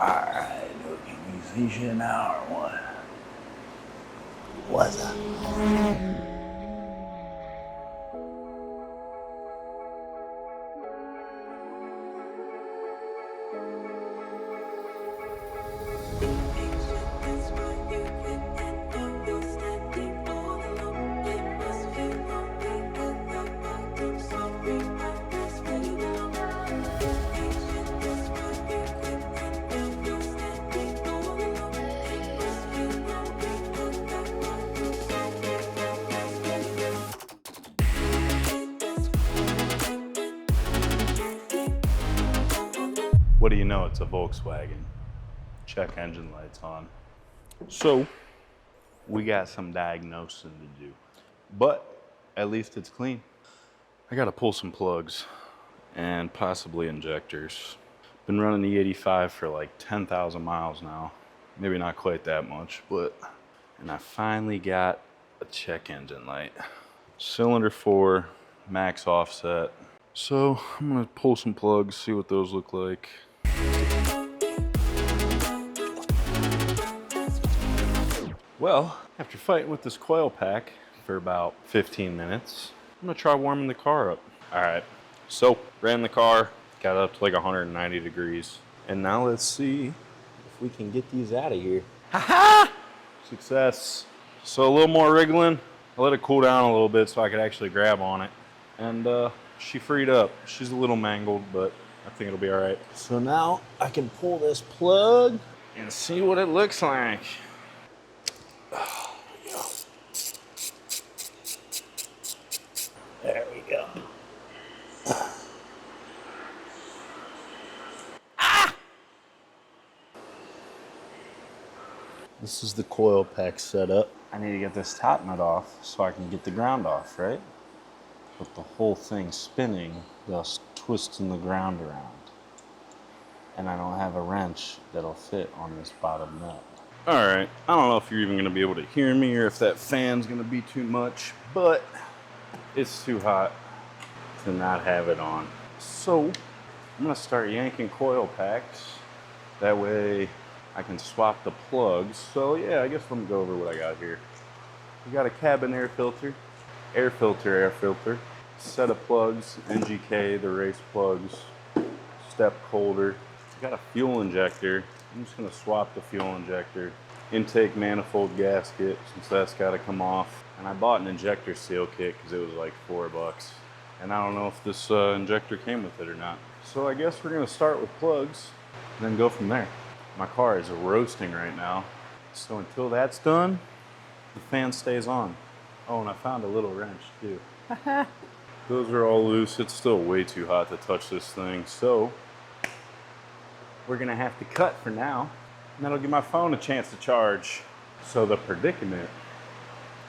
Alright, can you see shit now or what? What's up? What do you know? It's a Volkswagen. Check engine lights on. So, we got some diagnosing to do. But, at least it's clean. I gotta pull some plugs and possibly injectors. Been running the E85 for like 10,000 miles now. Maybe not quite that much, but... And I finally got a check engine light. Cylinder 4, max offset. So, I'm gonna pull some plugs, see what those look like. Well, after fighting with this coil pack for about 15 minutes, I'm gonna try warming the car up. All right, so ran the car, got up to like 190 degrees. And now let's see if we can get these out of here. Ha-ha! Success. So a little more wriggling. I let it cool down a little bit so I could actually grab on it. And she freed up. She's a little mangled, but I think it'll be all right. So now I can pull this plug and see what it looks like. There we go. This is the coil pack setup. I need to get this top nut off so I can get the ground off, right? With the whole thing spinning, thus twisting the ground around. And I don't have a wrench that'll fit on this bottom nut. All right, I don't know if you're even gonna be able to hear me or if that fan's gonna be too much, but it's too hot to not have it on. So I'm gonna start yanking coil packs. That way I can swap the plugs. So yeah, I guess let me go over what I got here. We got a cabin air filter, air filter, set of plugs, NGK, the race plugs, step holder. We got a fuel injector. I'm just gonna swap the fuel injector. Intake manifold gasket, since that's gotta come off. And I bought an injector seal kit because it was like $4. And I don't know if this injector came with it or not. So I guess we're gonna start with plugs and then go from there. My car is roasting right now. So until that's done, the fan stays on. Oh, and I found a little wrench too. Those are all loose. It's still way too hot to touch this thing. So we're gonna have to cut for now. And that'll give my phone a chance to charge. So the predicament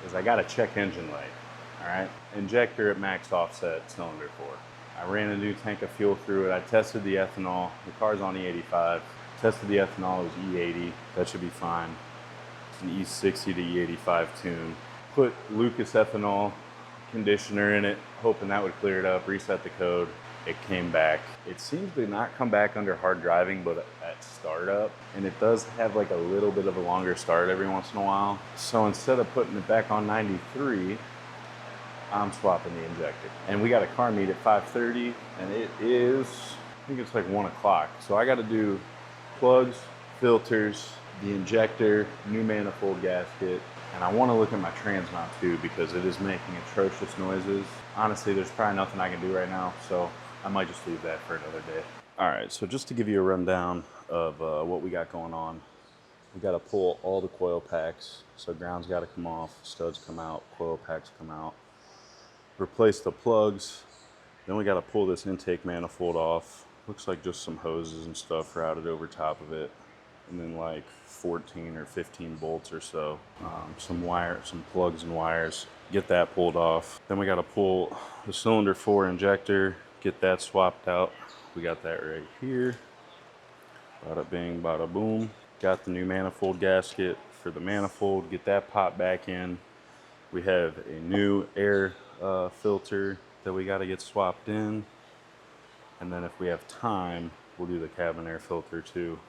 is I got a check engine light, all right? Injector at max offset, cylinder 4. I ran a new tank of fuel through it. I tested the ethanol. The car's on E85. Tested the ethanol, it was E80. That should be fine. It's an E60 to E85 tune. Put Lucas ethanol conditioner in it, hoping that would clear it up, reset the code. It came back. It seems to not come back under hard driving, but at startup. And it does have like a little bit of a longer start every once in a while. So instead of putting it back on 93, I'm swapping the injector. And we got a car meet at 5:30, and it is, I think it's like 1 o'clock. So I gotta do plugs, filters, the injector, new manifold gasket, and I wanna look at my trans mount too because it is making atrocious noises. Honestly, there's probably nothing I can do right now, so I might just leave that for another day. All right, so just to give you a rundown of what we got going on, we gotta pull all the coil packs. So ground's gotta come off, studs come out, coil packs come out. Replace the plugs. Then we gotta pull this intake manifold off. Looks like just some hoses and stuff routed over top of it. And then like 14 or 15 bolts or so. Some plugs and wires. Get that pulled off. Then we gotta pull the cylinder 4 injector, get that swapped out. We got that right here. Bada bing, bada boom. Got the new manifold gasket for the manifold, get that popped back in. We have a new air filter that we gotta get swapped in. And then if we have time, we'll do the cabin air filter too.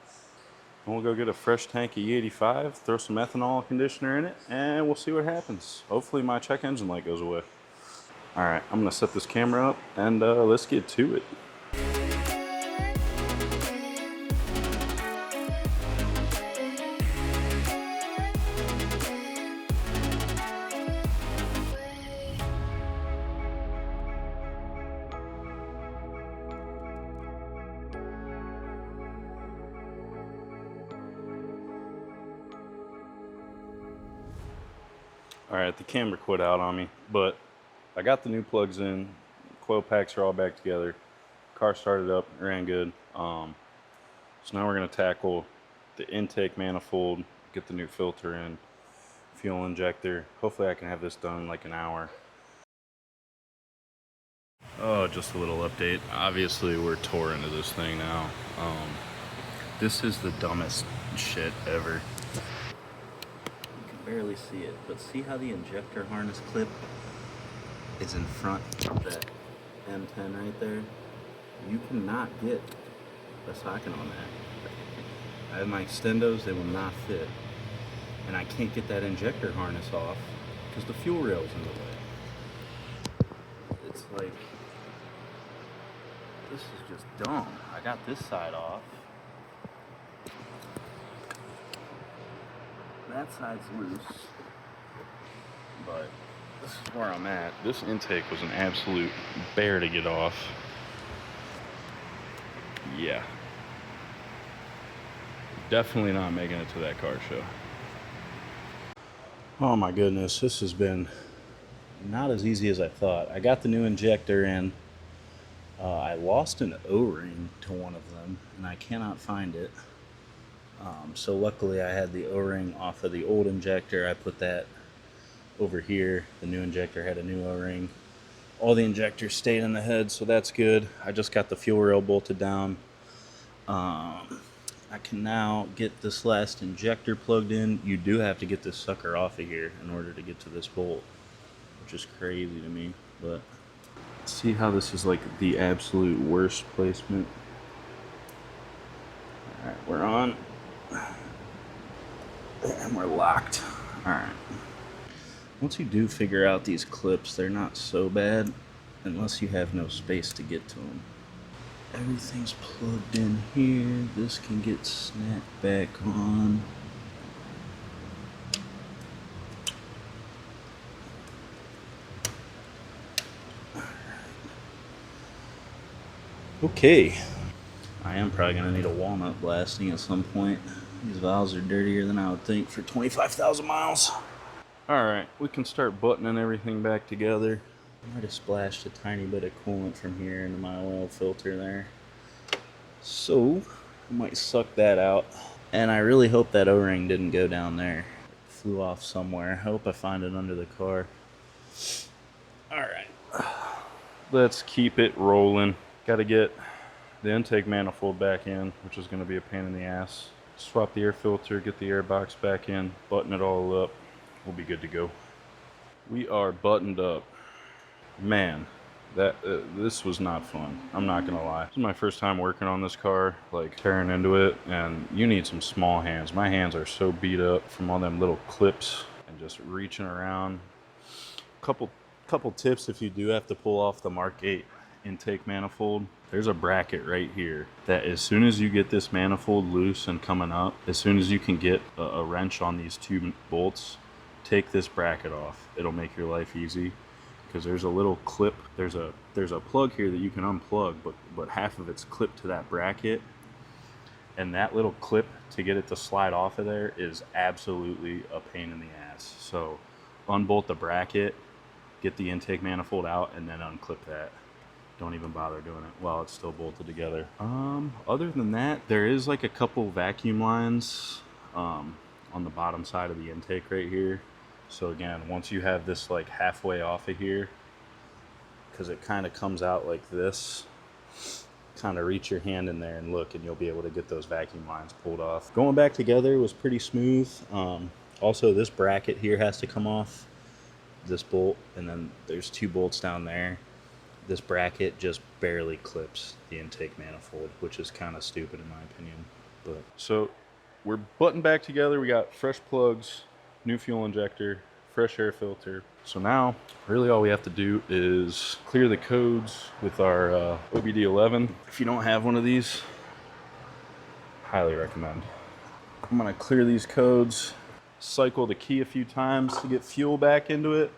And we'll go get a fresh tank of E85, throw some ethanol conditioner in it, and we'll see what happens. Hopefully my check engine light goes away. All right, I'm gonna set this camera up and let's get to it. All right, the camera quit out on me, but I got the new plugs in. Coil packs are all back together. Car started up, ran good. So now we're gonna tackle the intake manifold, get the new filter in, fuel injector. Hopefully I can have this done in like an hour. Oh, just a little update. Obviously we're tore into this thing now. This is the dumbest shit ever. Barely see it, but see how the injector harness clip is in front of that M10 right there? You cannot get a socket on that. I have my extendos, they will not fit. And I can't get that injector harness off because the fuel rail's in the way. It's like, this is just dumb. I got this side off. That side's loose, but this is where I'm at. This intake was an absolute bear to get off. Yeah. Definitely not making it to that car show. Oh my goodness, this has been not as easy as I thought. I got the new injector in. I lost an O-ring to one of them, and I cannot find it. So luckily I had the O-ring off of the old injector. I put that over here. The new injector had a new O-ring. All the injectors stayed in the head, so that's good. I just got the fuel rail bolted down. I can now get this last injector plugged in. You do have to get this sucker off of here in order to get to this bolt, which is crazy to me. But see how this is like the absolute worst placement. All right, we're on. And we're locked. Alright. Once you do figure out these clips, they're not so bad unless you have no space to get to them. Everything's plugged in here. This can get snapped back on. Okay. I am probably going to need a walnut blasting at some point. These valves are dirtier than I would think for 25,000 miles. Alright, we can start buttoning everything back together. I might have splashed a tiny bit of coolant from here into my oil filter there. So, I might suck that out. And I really hope that O-ring didn't go down there. It flew off somewhere. I hope I find it under the car. Alright. Let's keep it rolling. Gotta get the intake manifold back in, which is going to be a pain in the ass. Swap the air filter, get the air box back in, button it all up. We'll be good to go. We are buttoned up. Man, this was not fun. I'm not gonna lie. This is my first time working on this car, like tearing into it, and you need some small hands. My hands are so beat up from all them little clips and just reaching around. Couple tips if you do have to pull off the Mark 8 intake manifold. There's a bracket right here that as soon as you get this manifold loose and coming up, as soon as you can get a wrench on these two bolts, take this bracket off. It'll make your life easy because there's a little clip. There's a plug here that you can unplug, but half of it's clipped to that bracket, and that little clip to get it to slide off of there is absolutely a pain in the ass. So unbolt the bracket, get the intake manifold out, and then unclip that. Don't even bother doing it while it's still bolted together. Other than that, there is like a couple vacuum lines on the bottom side of the intake right here. So again, once you have this like halfway off of here, because it kind of comes out like this, kind of reach your hand in there and look, and you'll be able to get those vacuum lines pulled off. Going back together was pretty smooth. Also, this bracket here has to come off, this bolt, and then there's two bolts down there. This bracket just barely clips the intake manifold, which is kind of stupid in my opinion. But so we're buttoned back together. We got fresh plugs, new fuel injector, fresh air filter. So now, really all we have to do is clear the codes with our OBD11. If you don't have one of these, highly recommend. I'm gonna clear these codes, cycle the key a few times to get fuel back into it.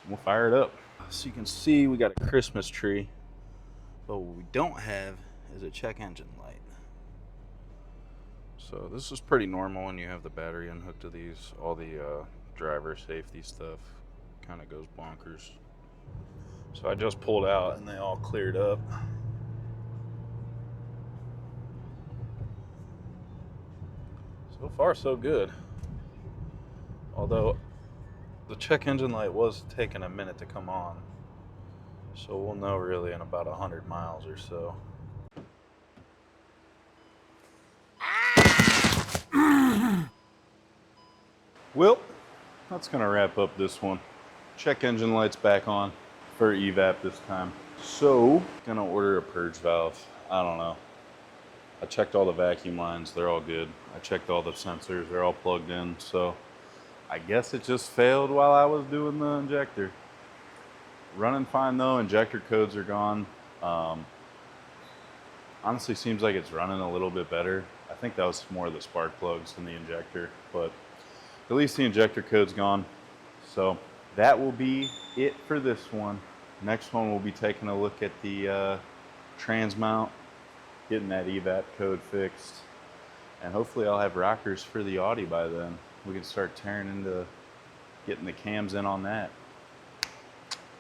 We'll fire it up. So you can see we got a Christmas tree, but what we don't have is a check engine light. So this is pretty normal when you have the battery unhooked to these. All the driver safety stuff kind of goes bonkers. So I just pulled out and they all cleared up. So far so good. Although the check engine light was taking a minute to come on. So we'll know really in about 100 miles or so. Well, that's gonna wrap up this one. Check engine lights back on for EVAP this time. So, gonna order a purge valve. I don't know. I checked all the vacuum lines, they're all good. I checked all the sensors, they're all plugged in. So, I guess it just failed while I was doing the injector. Running fine though, injector codes are gone. Honestly seems like it's running a little bit better. I think that was more the spark plugs than the injector, but at least the injector code's gone. So that will be it for this one. Next one we'll be taking a look at the trans mount, getting that EVAP code fixed, and hopefully I'll have rockers for the Audi by then. We can start tearing into getting the cams in on that.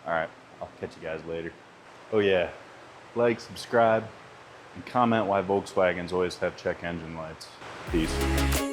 All right, I'll catch you guys later. Oh yeah, like, subscribe, and comment why Volkswagens always have check engine lights. Peace.